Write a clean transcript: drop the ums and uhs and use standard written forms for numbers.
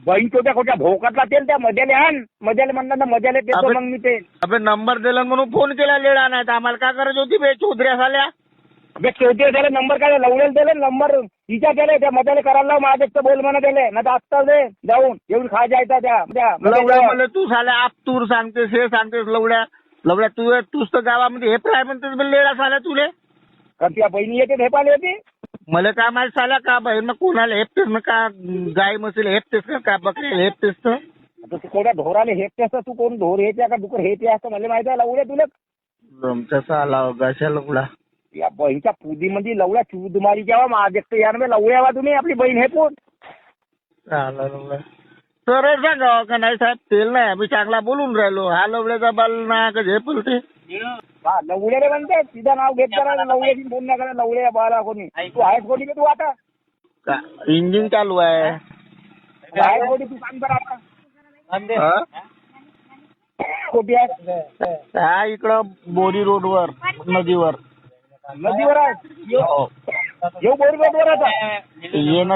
बहीण छोट्या खोट्या भोकातला तेल त्या मध्याले आण, मध्याले म्हणणार ना मध्याले देतो अबे- मग मी ते. अबे नंबर दिला म्हणून फोन केला लेडा, नाही तर आम्हाला काय करायची होती बे चौधऱ्या झाल्या. अबे शेवटी त्याला नंबर काय लवलेला दिले नंबर तिच्या दिले त्या मध्याले करायला लाव, माझ्या बोल म्हणा दिले ना तर आत्ता दे जाऊन येऊन खा जायचा त्या लवड्या मला तू झाल्या आप्तूर सांगतेस, हे सांगतेस. लवड्या लवड्या तूच तर गावामध्ये हे काय म्हणतेस बे लेडा झाल्या तुले. त्या बहिणी येते भेपाले येते. मला काय माहित झाल्या का बहीण कोणाला हेपतेस ना, का गाय म्हशीला हेपतेस का बकरी हेपतेस तर. तू कोणत्या ढोराले हेपते असतं, तू कोण ढोर हेते का डुकर हेते असतं मला माहिती आहे. लवड्या तुला तुमचा आला गाशा लवडा या बहीणच्या पुदीमध्ये लवड्या चूदमारी जेव्हा माझ्या यार लवड्यावा तुम्ही आपली बहीण हेपून सरळ सांगा का नाही साहेब, तेल नाही आम्ही चांगला बोलून राहिलो. हा लवड्याचा बाल ना का झेपल ते लवड्याला म्हणते तिचं नाव घेत करा लवड्याची फोन नाही करा लवड्या बाला कोणी. तू आहेस कोणी का तू आता इंजिन चालू आहे. आहेस कोणी तू सांग बरं आता कोटी आहे. हा इकडं बोरी रोडवर नदीवर नदीवर आहे येऊ बोरी रोडवर आता ये ना.